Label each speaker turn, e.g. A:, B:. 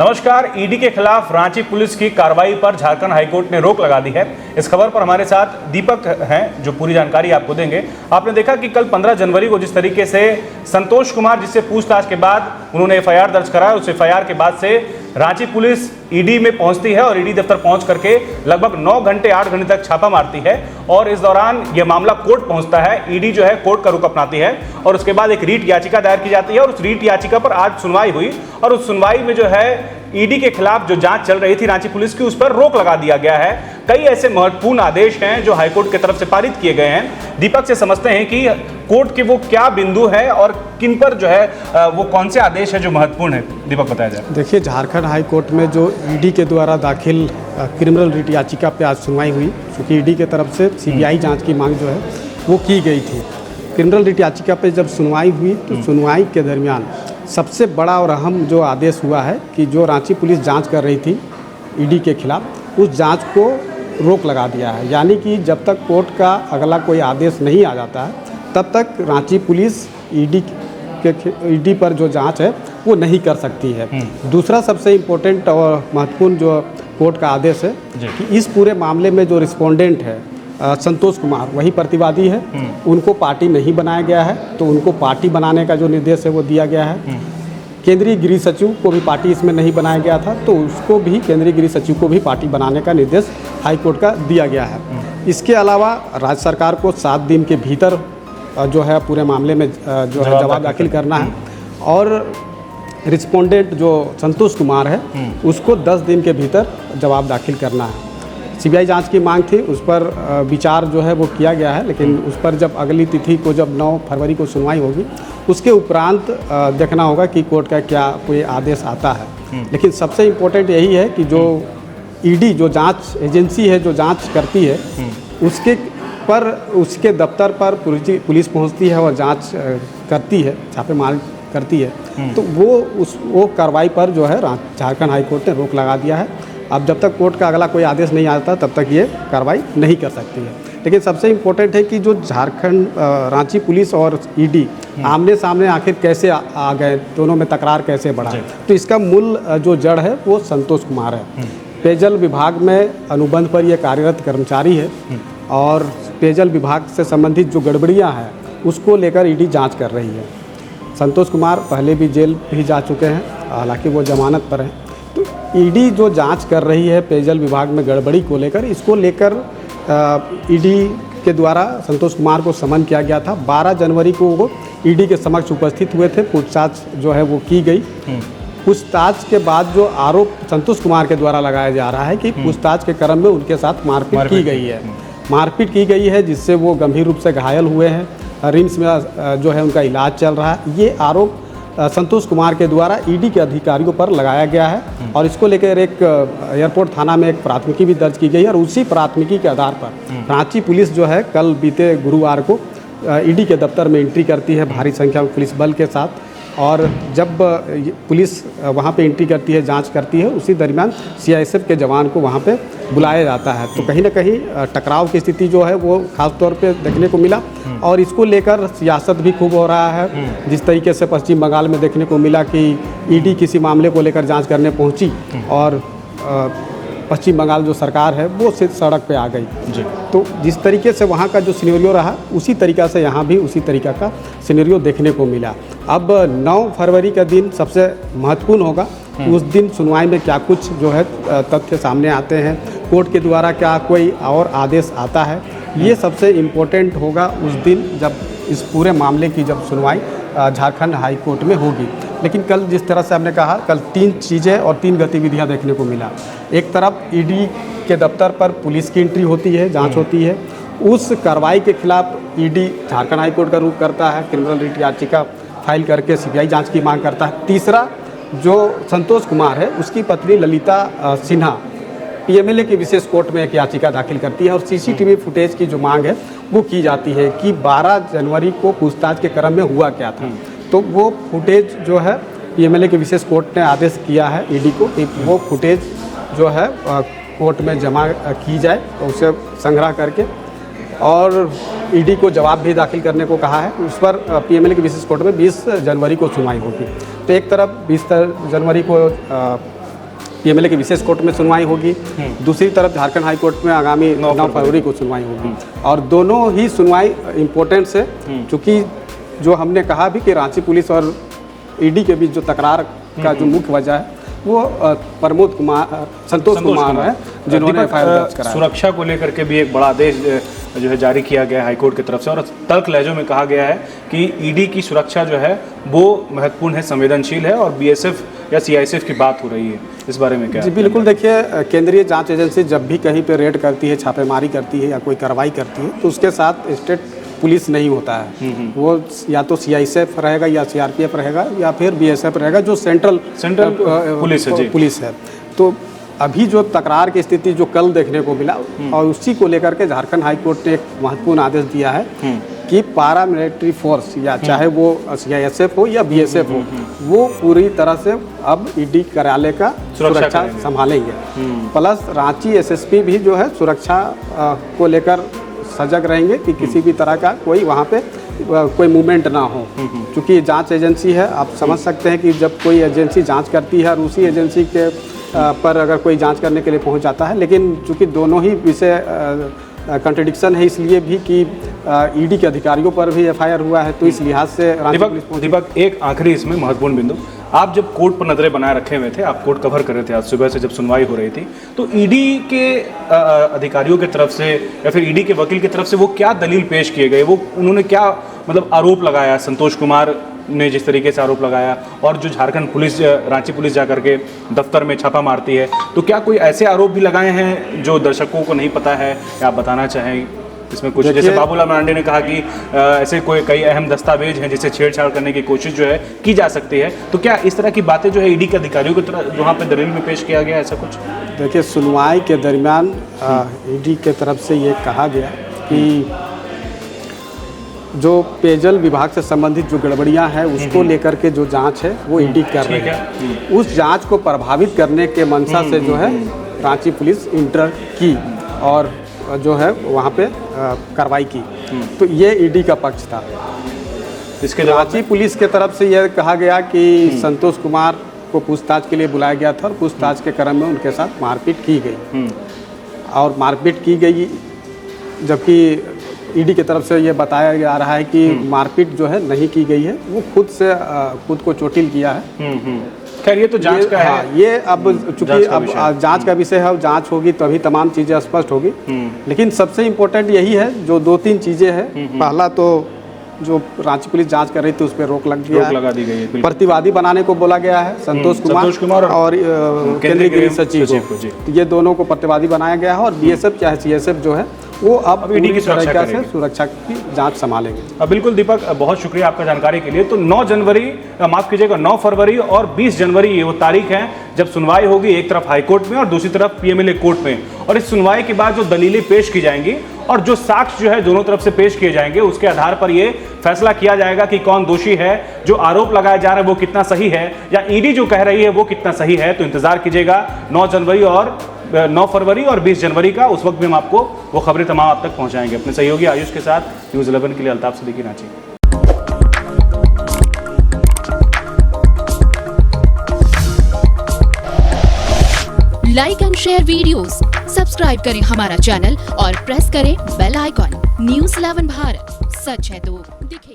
A: नमस्कार। ईडी के खिलाफ रांची पुलिस की कार्रवाई पर झारखंड हाईकोर्ट ने रोक लगा दी है। इस खबर पर हमारे साथ दीपक हैं जो पूरी जानकारी आपको देंगे। आपने देखा कि कल 15 जनवरी को जिस तरीके से संतोष कुमार जिससे पूछताछ के बाद उन्होंने एफआईआर दर्ज कराया, उस एफआईआर के बाद से रांची पुलिस ईडी में पहुंचती है और ईडी दफ्तर पहुंच करके लगभग 9 घंटे 8 घंटे तक छापा मारती है और इस दौरान यह मामला कोर्ट पहुंचता है। ईडी जो है कोर्ट का रुख अपनाती है और उसके बाद एक रीट याचिका दायर की जाती है और उस रीट याचिका पर आज सुनवाई हुई और उस सुनवाई में जो है ईडी के खिलाफ जो जांच चल रही थी रांची पुलिस की, उस पर रोक लगा दिया गया है। कई ऐसे महत्वपूर्ण आदेश हैं जो हाईकोर्ट की तरफ से पारित किए गए हैं। दीपक से समझते हैं कि कोर्ट के वो क्या बिंदु है और किन पर जो है वो कौन से आदेश है जो महत्वपूर्ण है। दीपक बताया जाए।
B: देखिए, झारखंड हाई कोर्ट में जो ईडी के द्वारा दाखिल क्रिमिनल रिट याचिका पे आज सुनवाई हुई, क्योंकि ईडी के तरफ से सीबीआई जांच की मांग जो है वो की गई थी। क्रिमिनल रिट याचिका पे जब सुनवाई हुई तो सुनवाई के दरमियान सबसे बड़ा और अहम जो आदेश हुआ है कि जो रांची पुलिस जांच कर रही थी ईडी के खिलाफ, उस जांच को रोक लगा दिया है। यानी कि जब तक कोर्ट का अगला कोई आदेश नहीं आ जाता है तब तक रांची पुलिस ईडी पर जो जांच है वो नहीं कर सकती है। दूसरा सबसे इम्पोर्टेंट और महत्वपूर्ण जो कोर्ट का आदेश है कि इस पूरे मामले में जो रिस्पोंडेंट है संतोष कुमार, वही प्रतिवादी है, उनको पार्टी नहीं बनाया गया है, तो उनको पार्टी बनाने का जो निर्देश है वो दिया गया है। केंद्रीय गृह सचिव को भी पार्टी इसमें नहीं बनाया गया था, तो उसको भी केंद्रीय गृह सचिव को भी पार्टी बनाने का निर्देश हाईकोर्ट का दिया गया है। इसके अलावा राज्य सरकार को 7 दिन के भीतर जो है पूरे मामले में जो है जवाब दाखिल करना है और रिस्पोंडेंट जो संतोष कुमार है उसको 10 दिन के भीतर जवाब दाखिल करना है। सीबीआई जांच की मांग थी, उस पर विचार जो है वो किया गया है, लेकिन उस पर जब अगली तिथि को जब 9 फरवरी को सुनवाई होगी उसके उपरांत देखना होगा कि कोर्ट का क्या कोई आदेश आता है। लेकिन सबसे इम्पोर्टेंट यही है कि जो ईडी जो जांच एजेंसी है जो जांच करती है उसके दफ्तर पर पुलिस पहुंचती है और जांच करती है, छापेमारी करती है, तो वो कार्रवाई पर जो है झारखंड हाईकोर्ट ने रोक लगा दिया है। अब जब तक कोर्ट का अगला कोई आदेश नहीं आता तब तक ये कार्रवाई नहीं कर सकती है। लेकिन सबसे इम्पोर्टेंट है कि जो झारखंड रांची पुलिस और ईडी आमने सामने आखिर कैसे आ गए, दोनों में तकरार कैसे बढ़ा, तो इसका मूल जो जड़ है वो संतोष कुमार है। पेयजल विभाग में अनुबंध पर यह कार्यरत कर्मचारी है और पेयजल विभाग से संबंधित जो गड़बड़ियाँ हैं उसको लेकर ईडी जाँच कर रही है। संतोष कुमार पहले भी जेल भी जा चुके हैं, हालांकि वो जमानत पर हैं। तो ईडी जो जांच कर रही है पेयजल विभाग में गड़बड़ी को लेकर, इसको लेकर ईडी के द्वारा संतोष कुमार को समन किया गया था। 12 जनवरी को वो ईडी के समक्ष उपस्थित हुए थे, पूछताछ जो है वो की गई। पूछताछ के बाद जो आरोप संतोष कुमार के द्वारा लगाया जा रहा है कि पूछताछ के क्रम में उनके साथ मारपीट की गई है। मारपीट की गई है जिससे वो गंभीर रूप से घायल हुए हैं। रिम्स में जो है उनका इलाज चल रहा है। ये आरोप संतोष कुमार के द्वारा ईडी के अधिकारियों पर लगाया गया है और इसको लेकर एक एयरपोर्ट थाना में एक प्राथमिकी भी दर्ज की गई है और उसी प्राथमिकी के आधार पर रांची पुलिस जो है कल बीते गुरुवार को ईडी के दफ्तर में एंट्री करती है भारी संख्या में पुलिस बल के साथ। और जब पुलिस वहाँ पे एंट्री करती है, जांच करती है, उसी दरमियान सीआईएसएफ के जवान को वहाँ पे बुलाया जाता है। तो कहीं ना कहीं टकराव की स्थिति जो है वो खास तौर पे देखने को मिला और इसको लेकर सियासत भी खूब हो रहा है। जिस तरीके से पश्चिम बंगाल में देखने को मिला कि ईडी किसी मामले को लेकर जाँच करने पहुँची और पश्चिम बंगाल जो सरकार है वो सिर्फ सड़क पे आ गई जी। तो जिस तरीके से वहाँ का जो सिनेरियो रहा उसी तरीक़ा से यहाँ भी उसी तरीक़ा का सिनेरियो देखने को मिला। अब 9 फरवरी का दिन सबसे महत्वपूर्ण होगा। उस दिन सुनवाई में क्या कुछ जो है तथ्य सामने आते हैं, कोर्ट के द्वारा क्या कोई और आदेश आता है, ये सबसे इम्पोर्टेंट होगा उस दिन जब इस पूरे मामले की जब सुनवाई झारखंड हाई कोर्ट में होगी। लेकिन कल जिस तरह से हमने कहा, कल 3 चीज़ें और 3 गतिविधियां देखने को मिला। एक तरफ ईडी के दफ्तर पर पुलिस की एंट्री होती है, जांच होती है, उस कार्रवाई के खिलाफ ईडी झारखंड हाई कोर्ट का रुख करता है, क्रिमिनल रिट याचिका फाइल करके सीबीआई जांच की मांग करता है। तीसरा, जो संतोष कुमार है उसकी पत्नी ललिता सिन्हा पीएमएलए की विशेष कोर्ट में एक याचिका दाखिल करती है और सीसीटीवी फुटेज की जो मांग है वो की जाती है कि 12 जनवरी को पूछताछ के क्रम में हुआ क्या था। तो वो फुटेज जो है पीएमएलए की विशेष कोर्ट ने आदेश किया है ईडी को कि वो फुटेज जो है कोर्ट में जमा की जाए, तो उसे संग्रह करके और ईडी को जवाब भी दाखिल करने को कहा है। उस पर पीएमएलए की विशेष कोर्ट में 20 जनवरी को सुनवाई होगी। तो एक तरफ 20 जनवरी को पीएमएलए की विशेष कोर्ट में सुनवाई होगी। दूसरी तरफ झारखंड हाई कोर्ट में आगामी 9 फरवरी को सुनवाई होगी। और दोनों ही सुनवाई इम्पोर्टेंट है, क्योंकि जो हमने कहा भी कि रांची पुलिस और ईडी के बीच जो तकरार का जो मुख्य वजह है वो संतोष कुमार है, जिन्होंने एफआईआर दर्ज कराया।
A: सुरक्षा को लेकर के भी एक बड़ा आदेश जो है जारी किया गया है हाईकोर्ट की तरफ से, और तल्ख लहजों में कहा गया है कि ईडी की सुरक्षा जो है वो महत्वपूर्ण है, संवेदनशील है, और बीएसएफ या सीआईएसएफ की बात हो रही है। इस बारे में क्या?
B: जी बिल्कुल, देखिए केंद्रीय जांच एजेंसी जब भी कहीं पे रेड करती है, छापेमारी करती है या कोई कार्रवाई करती है, तो उसके साथ स्टेट पुलिस नहीं होता है। वो या तो सीआईएसएफ रहेगा या सीआरपीएफ रहेगा या फिर बीएसएफ रहेगा, जो सेंट्रल पुलिस है। तो अभी जो तकरार की स्थिति जो कल देखने को मिला, और उसी को लेकर के झारखंड हाई कोर्ट ने एक महत्वपूर्ण आदेश दिया है कि पारा मिलिट्री फोर्स या चाहे वो सीआईएसएफ हो या बीएसएफ हो, वो पूरी तरह से अब ईडी कार्यालय का सुरक्षा संभालेंगे। प्लस रांची एसएसपी भी जो है सुरक्षा को लेकर सजग रहेंगे कि किसी भी तरह का कोई वहाँ पे कोई मूवमेंट ना हो, क्योंकि ये जांच एजेंसी है। आप समझ सकते हैं कि जब कोई एजेंसी जांच करती है और उसी एजेंसी के पर अगर कोई जांच करने के लिए पहुंच जाता है, लेकिन चूंकि दोनों ही विषय कंट्रडिक्शन है, इसलिए भी कि ईडी के अधिकारियों पर भी एफआईआर हुआ है, तो इस लिहाज से
A: दीपक एक आखिरी इसमें महत्वपूर्ण बिंदु, आप जब कोर्ट पर नजरें बनाए रखे हुए थे, आप कोर्ट कवर कर रहे थे आज सुबह से जब सुनवाई हो रही थी, तो ईडी के अधिकारियों की तरफ से या फिर ईडी के वकील की तरफ से वो क्या दलील पेश किए गए, वो उन्होंने क्या मतलब आरोप लगाया, संतोष कुमार ने जिस तरीके से आरोप लगाया, और जो झारखंड पुलिस रांची पुलिस जाकर के दफ्तर में छापा मारती है, तो क्या कोई ऐसे आरोप भी लगाए हैं जो दर्शकों को नहीं पता है या आप बताना चाहें इसमें कुछ? जैसे बाबूलाल मरांडी ने कहा कि ऐसे कई अहम दस्तावेज हैं जिसे छेड़छाड़ करने की कोशिश जो है की जा सकती है, तो क्या इस तरह की बातें जो है ईडी के अधिकारियों की तरफ वहाँ पे दलील में पेश किया गया, ऐसा कुछ?
B: देखिए, सुनवाई के दरमियान ईडी के तरफ से ये कहा गया कि जो पेयजल विभाग से संबंधित जो गड़बड़ियां हैं उसको लेकर के जो जांच है वो ईडी कर रही है। उस जांच को प्रभावित करने के मंशा से जो है रांची पुलिस इंटर की और जो है वहाँ पे कार्रवाई की, तो ये ईडी का पक्ष था।
A: इसके
B: रांची पुलिस के तरफ से यह कहा गया कि संतोष कुमार को पूछताछ के लिए बुलाया गया था और पूछताछ के क्रम में उनके साथ मारपीट की गई, और मारपीट की गई, जबकि ईडी की तरफ से ये बताया जा रहा है कि मारपीट जो है नहीं की गई है, वो खुद को चोटिल किया है।
A: खैर ये तो जांच का है,
B: ये अब चूंकि अब जांच का विषय है, अब जांच होगी तभी तमाम चीज़ें स्पष्ट होगी। लेकिन सबसे इम्पोर्टेंट यही है, जो 2-3 चीज़ें हैं। पहला तो जो रांची पुलिस जांच कर रही थी उस पर रोक लगा दी गई है। प्रतिवादी बनाने को बोला गया है संतोष कुमार और केंद्रीय गृह सचिव को, ये दोनों को प्रतिवादी बनाया गया है। और बीएसएफ चाहे सीएसएफ जो है वो अब ईडी की सुरक्षा की जांच संभालेंगे।
A: बिल्कुल दीपक, बहुत शुक्रिया आपका जानकारी के लिए। तो 9 फरवरी और 20 जनवरी ये वो तारीख है जब सुनवाई होगी, एक तरफ हाईकोर्ट में और दूसरी तरफ पीएमएलए कोर्ट में। और इस सुनवाई के बाद जो दलीलें पेश की जाएंगी और जो साक्ष्य जो है दोनों तरफ से पेश किए जाएंगे, उसके आधार पर ये फैसला किया जाएगा कि कौन दोषी है, जो आरोप लगाया जा रहा है वो कितना सही है, या ईडी जो कह रही है वो कितना सही है। तो इंतजार कीजिएगा 9 फरवरी और 20 जनवरी का, उस वक्त भी हम आपको वो खबरें तमाम आप तक पहुंचाएंगे। अपने सहयोगी आयुष के साथ न्यूज़ 11 के लिए Altaf Siddiqui, Ranchi.
C: Like and share videos, subscribe करें हमारा चैनल और प्रेस करें बेल आइकॉन। न्यूज़ 11 भारत, सच है तो दिखे।